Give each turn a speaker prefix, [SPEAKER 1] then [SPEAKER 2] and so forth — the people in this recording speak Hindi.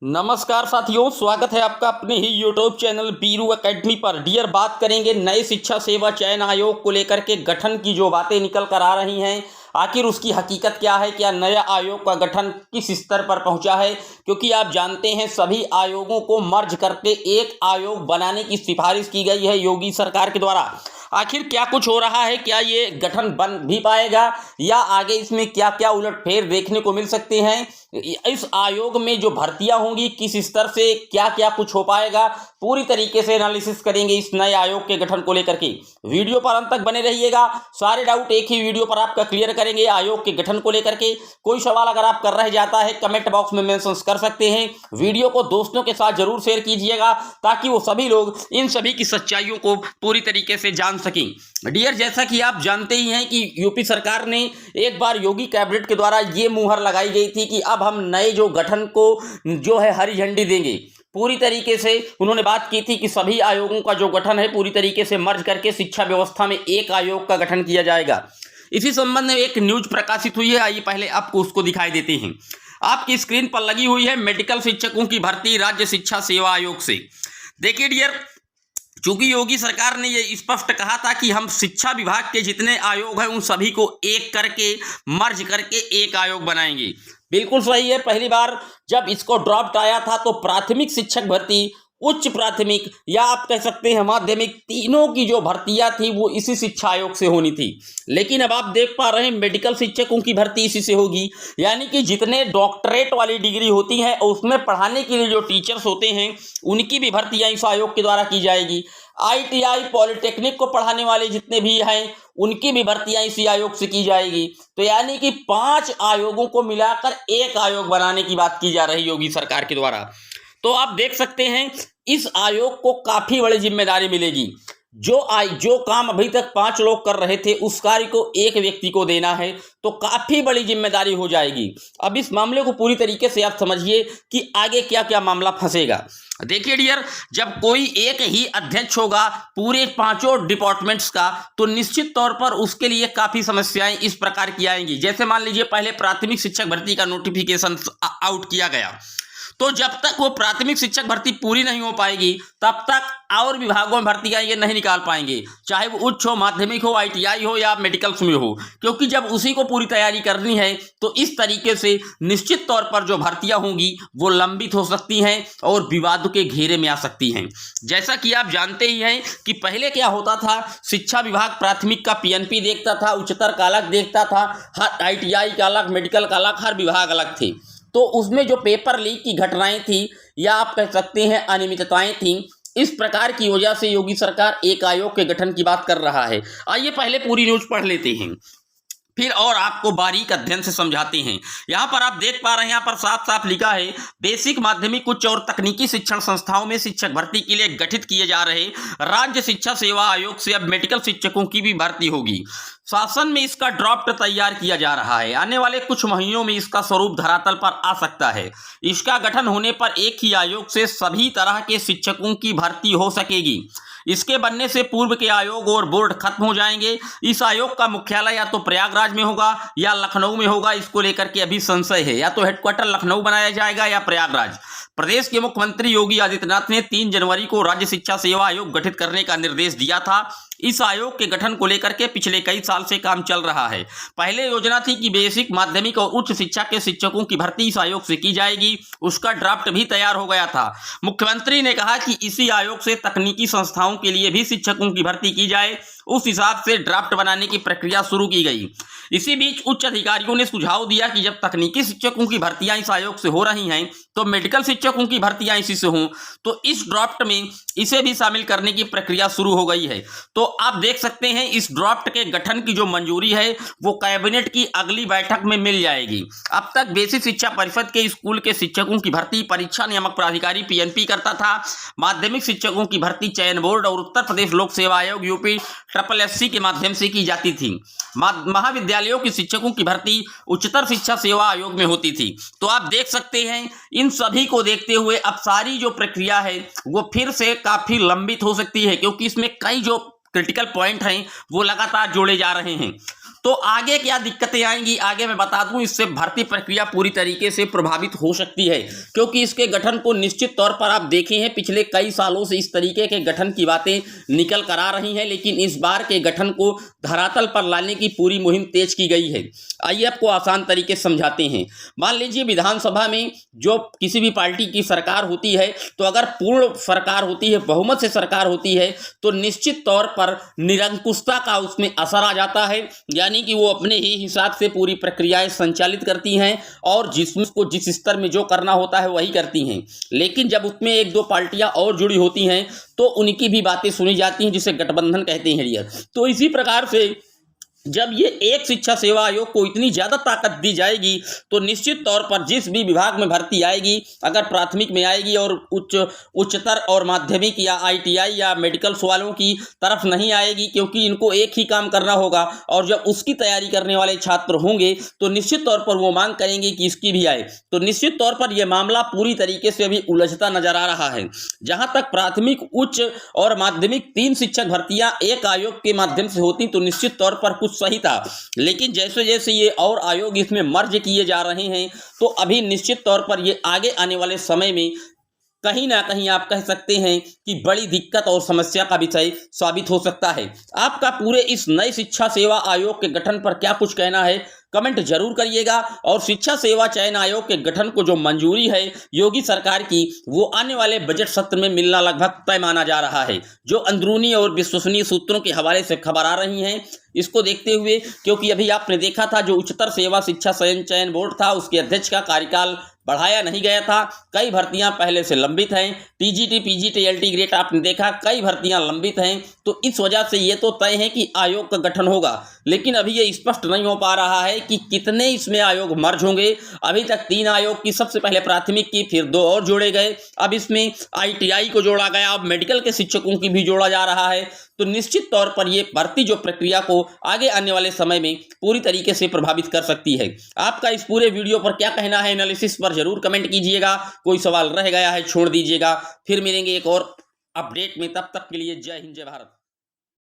[SPEAKER 1] नमस्कार साथियों, स्वागत है आपका अपने ही यूट्यूब चैनल बीरू एकेडमी पर। डियर, बात करेंगे नए शिक्षा सेवा चयन आयोग को लेकर के गठन की जो बातें निकल कर आ रही हैं। आखिर उसकी हकीकत क्या है? क्या नया आयोग का गठन किस स्तर पर पहुंचा है? क्योंकि आप जानते हैं सभी आयोगों को मर्ज करके एक आयोग बनाने की सिफारिश की गई है योगी सरकार के द्वारा। आखिर क्या कुछ हो रहा है? क्या ये गठन बन भी पाएगा या आगे इसमें क्या क्या उलटफेर देखने को मिल सकते हैं? इस आयोग में जो भर्तियां होंगी किस स्तर से क्या क्या कुछ हो पाएगा, पूरी तरीके से एनालिसिस करेंगे इस नए आयोग के गठन को लेकर के। वीडियो पर अंत तक बने रहिएगा, सारे डाउट एक ही वीडियो पर आपका क्लियर करेंगे आयोग के गठन को लेकर के। कोई सवाल अगर आप कर रह जाता है कमेंट बॉक्स में मेंशन कर सकते हैं। वीडियो को दोस्तों के साथ जरूर शेयर कीजिएगा ताकि वो सभी लोग इन सभी की सच्चाइयों को पूरी तरीके से जान सकें। डियर, जैसा कि आप जानते ही हैं कि यूपी सरकार ने एक बार योगी कैबिनेट के द्वारा ये मुहर लगाई गई थी कि अब हम नए जो गठन को जो है हरी झंडी देंगे। पूरी तरीके से उन्होंने बात की थी कि सभी आयोगों का जो गठन है पूरी तरीके से मर्ज करके शिक्षा व्यवस्था में एक आयोग का गठन किया जाएगा। इसी संबंध में एक न्यूज प्रकाशित हुई है, आइए पहले आपको उसको दिखाई देते हैं। आपकी स्क्रीन पर लगी हुई है मेडिकल शिक्षकों की भर्ती राज्य शिक्षा सेवा आयोग से। देखिए डियर, चूंकि योगी सरकार ने ये स्पष्ट कहा था कि हम शिक्षा विभाग के जितने आयोग हैं उन सभी को एक करके मर्ज करके एक आयोग बनाएंगे। बिल्कुल सही है। पहली बार जब इसको ड्राफ्ट आया था तो प्राथमिक शिक्षक भर्ती, उच्च प्राथमिक या आप कह सकते हैं माध्यमिक, तीनों की जो भर्तियां थी वो इसी शिक्षा आयोग से होनी थी। लेकिन अब आप देख पा रहे हैं मेडिकल शिक्षकों की भर्ती इसी से होगी। यानी कि जितने डॉक्टरेट वाली डिग्री होती है और उसमें पढ़ाने के लिए जो टीचर्स होते हैं उनकी भी भर्तियां इस आयोग के द्वारा की जाएगी। ITI पॉलिटेक्निक को पढ़ाने वाले जितने भी हैं उनकी भी भर्तियां इसी आयोग से की जाएगी। तो यानी कि 5 आयोगों को मिलाकर एक आयोग बनाने की बात की जा रही है योगी सरकार के द्वारा। तो आप देख सकते हैं इस आयोग को काफी बड़ी जिम्मेदारी मिलेगी। जो काम अभी तक 5 लोग कर रहे थे उस कार्य को एक व्यक्ति को देना है, तो काफी बड़ी जिम्मेदारी हो जाएगी। अब इस मामले को पूरी तरीके से आप समझिए कि आगे क्या क्या मामला फंसेगा। देखिए डियर, जब कोई एक ही अध्यक्ष होगा पूरे 5 डिपार्टमेंट्स का तो निश्चित तौर पर उसके लिए काफी समस्याएं इस प्रकार की आएंगी। जैसे मान लीजिए पहले प्राथमिक शिक्षक भर्ती का नोटिफिकेशन आउट किया गया, तो जब तक वो प्राथमिक शिक्षक भर्ती पूरी नहीं हो पाएगी तब तक और विभागों में भर्तियां ये नहीं निकाल पाएंगे, चाहे वो उच्च हो, माध्यमिक हो, ITI हो या मेडिकल्स में हो। क्योंकि जब उसी को पूरी तैयारी करनी है तो इस तरीके से निश्चित तौर पर जो भर्तियां होंगी वो लंबित हो सकती हैं और विवादों के घेरे में आ सकती हैं। जैसा कि आप जानते ही हैं कि पहले क्या होता था, शिक्षा विभाग प्राथमिक का PNP देखता था, उच्चतर का अलग देखता था, हर ITI का अलग, मेडिकल का अलग, हर विभाग अलग थे। तो उसमें जो पेपर लीक की घटनाएं थी या आप कह सकते हैं अनियमितताएं थी, इस प्रकार की वजह से योगी सरकार एक आयोग के गठन की बात कर रहा है। आइए पहले पूरी न्यूज पढ़ लेते हैं, फिर और आपको बारीक अध्ययन से समझाते हैं। यहाँ पर आप देख पा रहे हैं, यहाँ पर साफ साफ लिखा है बेसिक, माध्यमिक, उच्च और तकनीकी शिक्षण संस्थाओं में शिक्षक भर्ती के लिए गठित किए जा रहे राज्य शिक्षा सेवा आयोग से अब मेडिकल शिक्षकों की भी भर्ती होगी। शासन में इसका ड्राफ्ट तैयार किया जा रहा है। आने वाले कुछ महीनों में इसका स्वरूप धरातल पर आ सकता है। इसका गठन होने पर एक ही आयोग से सभी तरह के शिक्षकों की भर्ती हो सकेगी। इसके बनने से पूर्व के आयोग और बोर्ड खत्म हो जाएंगे। इस आयोग का मुख्यालय या तो प्रयागराज में होगा या लखनऊ में होगा। इसको लेकर के अभी संशय है, या तो हेडक्वार्टर लखनऊ बनाया जाएगा या प्रयागराज। प्रदेश के मुख्यमंत्री योगी आदित्यनाथ ने 3 जनवरी को राज्य शिक्षा सेवा आयोग गठित करने का निर्देश दिया था। इस आयोग के गठन को लेकर के पिछले कई साल से काम चल रहा है। पहले योजना थी कि बेसिक, माध्यमिक और उच्च शिक्षा के शिक्षकों की भर्ती इस आयोग से की जाएगी। उसका ड्राफ्ट भी तैयार हो गया था। मुख्यमंत्री ने कहा कि इसी आयोग से तकनीकी संस्थाओं के लिए भी शिक्षकों की भर्ती की जाए। उस हिसाब से ड्राफ्ट बनाने की प्रक्रिया शुरू की गई। इसी बीच उच्च अधिकारियों ने सुझाव दिया कि जब तकनीकी शिक्षकों की भर्तियां इस आयोग से हो रही हैं तो मेडिकल शिक्षकों की भर्तियां इसी से हों, तो इस ड्राफ्ट में इसे भी शामिल करने की प्रक्रिया शुरू हो गई है। तो आप देख सकते हैं इस ड्राफ्ट के गठन की जो मंजूरी है वो कैबिनेट की अगली बैठक में मिल जाएगी। अब तक बेसिक शिक्षा परिषद के स्कूल के शिक्षकों की भर्ती परीक्षा नियामक प्राधिकारी PNP करता था। माध्यमिक शिक्षकों की भर्ती चयन बोर्ड और उत्तर प्रदेश लोक सेवा आयोग UP SSSC के माध्यम से की जाती थी। महाविद्यालयों के शिक्षकों की भर्ती उच्चतर शिक्षा सेवा आयोग में होती थी। तो आप देख सकते हैं इन सभी को देखते हुए अब सारी जो प्रक्रिया है वो फिर से काफी लंबित हो सकती है, क्योंकि इसमें कई जो क्रिटिकल पॉइंट हैं वो लगातार जोड़े जा रहे हैं। तो आगे क्या दिक्कतें आएंगी आगे मैं बता दूं, इससे भर्ती प्रक्रिया पूरी तरीके से प्रभावित हो सकती है, क्योंकि इसके गठन को निश्चित तौर पर आप देखे हैं पिछले कई सालों से इस तरीके के गठन की बातें निकल कर आ रही हैं, लेकिन इस बार के गठन को धरातल पर लाने की पूरी मुहिम तेज की गई है। आइए आपको आसान तरीके से समझाते हैं। मान लीजिए विधानसभा में जो किसी भी पार्टी की सरकार होती है, तो अगर पूर्ण सरकार होती है, बहुमत से सरकार होती है, तो निश्चित तौर पर निरंकुशता का उसमें असर आ जाता है, यानी कि वो अपने ही हिसाब से पूरी प्रक्रियाएं संचालित करती हैं और जिसको जिस स्तर में जो करना होता है वही करती हैं। लेकिन जब उसमें एक दो पार्टियां और जुड़ी होती हैं तो उनकी भी बातें सुनी जाती हैं, जिसे गठबंधन कहते हैं यार। तो इसी प्रकार से जब ये एक शिक्षा सेवा आयोग को इतनी ज़्यादा ताकत दी जाएगी तो निश्चित तौर पर जिस भी विभाग में भर्ती आएगी, अगर प्राथमिक में आएगी और उच्चतर और माध्यमिक या ITI या मेडिकल वालों की तरफ नहीं आएगी, क्योंकि इनको एक ही काम करना होगा और जब उसकी तैयारी करने वाले छात्र होंगे तो निश्चित तौर पर वो मांग करेंगे कि इसकी भी आए। तो निश्चित तौर पर यह मामला पूरी तरीके से अभी उलझता नजर आ रहा है। जहाँ तक प्राथमिक, उच्च और माध्यमिक 3 शिक्षक भर्तियाँ एक आयोग के माध्यम से होती तो निश्चित तौर पर कुछ सही था, लेकिन जैसे जैसे ये और आयोग इसमें मर्ज किए जा रहे हैं तो अभी निश्चित तौर पर ये आगे आने वाले समय में कहीं ना कहीं आप कह सकते हैं कि बड़ी दिक्कत और समस्या का विषय साबित हो सकता है। आपका पूरे इस नए शिक्षा सेवा आयोग के गठन पर क्या कुछ कहना है, कमेंट जरूर करिएगा। और शिक्षा सेवा चयन आयोग के गठन को जो मंजूरी है योगी सरकार की, वो आने वाले बजट सत्र में मिलना लगभग तय माना जा रहा है, जो अंदरूनी और विश्वसनीय सूत्रों के हवाले से खबर आ रही हैं। इसको देखते हुए, क्योंकि अभी आपने देखा था जो उच्चतर सेवा शिक्षा चयन बोर्ड था, उसके अध्यक्ष का कार्यकाल बढ़ाया नहीं गया था, कई भर्तियां पहले से लंबित हैं, TGT PGT LT ग्रेड आपने देखा कई भर्तियां लंबित हैं। तो इस वजह से ये तो तय है कि आयोग का गठन होगा, लेकिन अभी ये स्पष्ट नहीं हो पा रहा है कि कितने इसमें आयोग मर्ज होंगे। अभी तक 3 आयोग की, सबसे पहले प्राथमिक की, फिर 2 और जोड़े गए, अब इसमें ITI को जोड़ा गया, अब मेडिकल के शिक्षकों की भी जोड़ा जा रहा है। तो निश्चित तौर पर यह भर्ती जो प्रक्रिया को आगे आने वाले समय में पूरी तरीके से प्रभावित कर सकती है। आपका इस पूरे वीडियो पर क्या कहना है, एनालिसिस पर जरूर कमेंट कीजिएगा। कोई सवाल रह गया है छोड़ दीजिएगा। फिर मिलेंगे एक और अपडेट में, तब तक के लिए जय हिंद जय भारत।